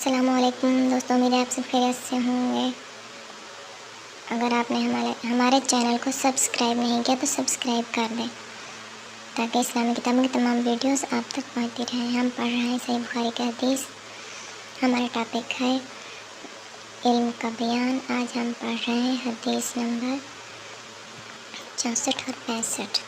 السلام علیکم دوستوں، امید ہے آپ سب خیریت سے ہوں گے۔ اگر آپ نے ہمارے چینل کو سبسکرائب نہیں کیا تو سبسکرائب کر دیں تاکہ اسلامی کتابوں کی تمام ویڈیوز آپ تک پہنچتی رہیں۔ ہم پڑھ رہے ہیں صحیح بخاری کی حدیث۔ ہمارا ٹاپک ہے علم کا بیان۔ آج ہم پڑھ رہے ہیں حدیث نمبر 64 اور 65۔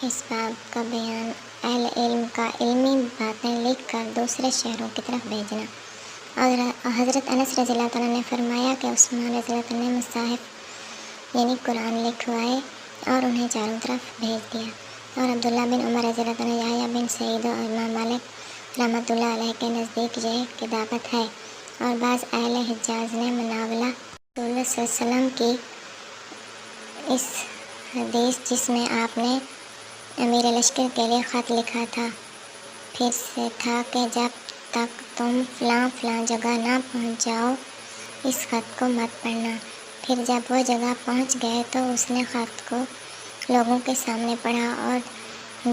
اس باب کا بیان اہل علم کا علمی باتیں لکھ کر دوسرے شہروں کی طرف بھیجنا۔ اور حضرت انس رضی اللہ تعالیٰ نے فرمایا کہ عثمان رضی اللہ تعالیٰ نے مصاحف یعنی قرآن لکھوائے اور انہیں چاروں طرف بھیج دیا۔ اور عبداللہ بن عمر رضی اللہ تعالیٰ یحییٰ بن سعید اور امام مالک رحمۃ اللہ علیہ کے نزدیک یہ کتابت ہے۔ اور بعض اہل حجاز نے مناولہ رسول اللہ صلی اللہ علیہ وسلم کی اس حدیث جس میں آپ نے امیر لشکر کے لیے خط لکھا تھا پھر سے تھا کہ جب تک تم فلاں جگہ نہ پہنچ جاؤ اس خط کو مت پڑھنا۔ پھر جب وہ جگہ پہنچ گئے تو اس نے خط کو لوگوں کے سامنے پڑھا اور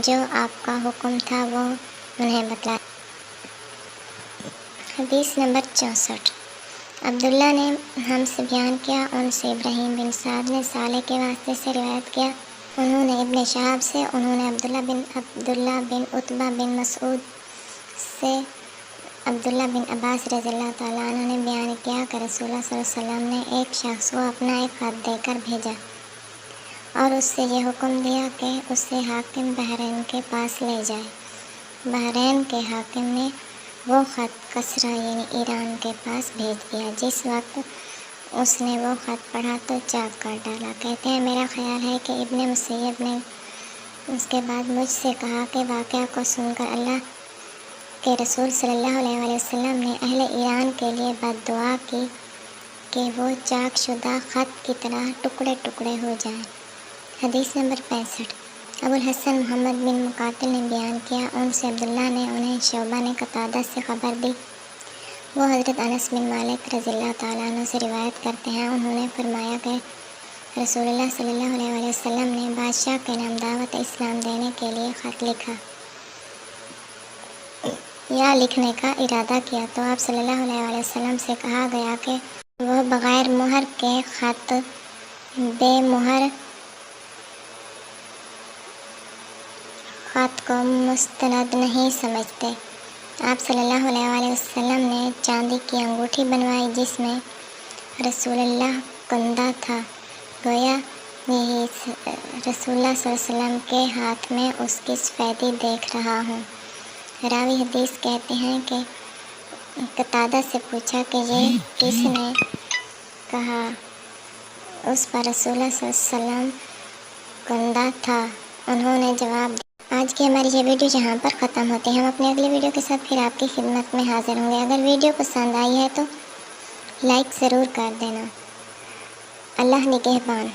جو آپ کا حکم تھا وہ انہیں بتلایا۔ حدیث نمبر 64۔ عبداللہ نے ہم سے بیان کیا، ان سے ابراہیم بن سعد نے صالح کے واسطے سے روایت کیا، انہوں نے ابن شہاب سے، انہوں نے عبداللہ بن عتبہ بن مسعود سے عبداللہ بن عباس رضی اللہ تعالیٰ عنہ نے بیان کیا کہ رسول اللہ صلی اللہ علیہ وسلم نے ایک شخص کو اپنا ایک خط دے کر بھیجا اور اس سے یہ حکم دیا کہ اسے حاکم بحرین کے پاس لے جائے۔ بحرین کے حاکم نے وہ خط کسریٰ یعنی ایران کے پاس بھیج دیا۔ جس وقت اس نے وہ خط پڑھا تو چاک کر ڈالا۔ کہتے ہیں میرا خیال ہے کہ ابن مسیب نے اس کے بعد مجھ سے کہا کہ واقعہ کو سن کر اللہ کے رسول صلی اللہ علیہ وسلم نے اہل ایران کے لیے بد دعا کی کہ وہ چاک شدہ خط کی طرح ٹکڑے ٹکڑے ہو جائیں۔ حدیث نمبر 65۔ ابو الحسن محمد بن مقاتل نے بیان کیا، ان سے عبداللہ نے، انہیں شعبہ نے قتادہ سے خبر دی، وہ حضرت انس بن مالک رضی اللہ تعالیٰ عنہ سے روایت کرتے ہیں، انہوں نے فرمایا کہ رسول اللہ صلی اللہ علیہ وسلم نے بادشاہ کے نام دعوت اسلام دینے کے لیے خط لکھا یا لکھنے کا ارادہ کیا تو آپ صلی اللہ علیہ وسلم سے کہا گیا کہ وہ بغیر مہر کے خط بے مہر خط کو مستند نہیں سمجھتے۔ آپ صلی اللہ علیہ وسلم نے چاندی کی انگوٹھی بنوائی جس میں رسول اللہ کندہ تھا، گویا یہی رسول اللہ صلی اللہ علیہ وسلم کے ہاتھ میں اس کی سفیدی دیکھ رہا ہوں۔ راوی حدیث کہتے ہیں کہ قتادہ سے پوچھا کہ یہ کس نے کہا؟ اس پر رسول اللہ صلی اللہ علیہ وسلم کندہ تھا، انہوں نے جواب دیا۔ آج کی ہماری یہ ویڈیو یہاں پر ختم ہوتی ہے۔ ہم اپنی اگلی ویڈیو کے ساتھ پھر آپ کی خدمت میں حاضر ہوں گے۔ اگر ویڈیو پسند آئی ہے تو لائک ضرور کر دینا۔ اللہ نگہبان۔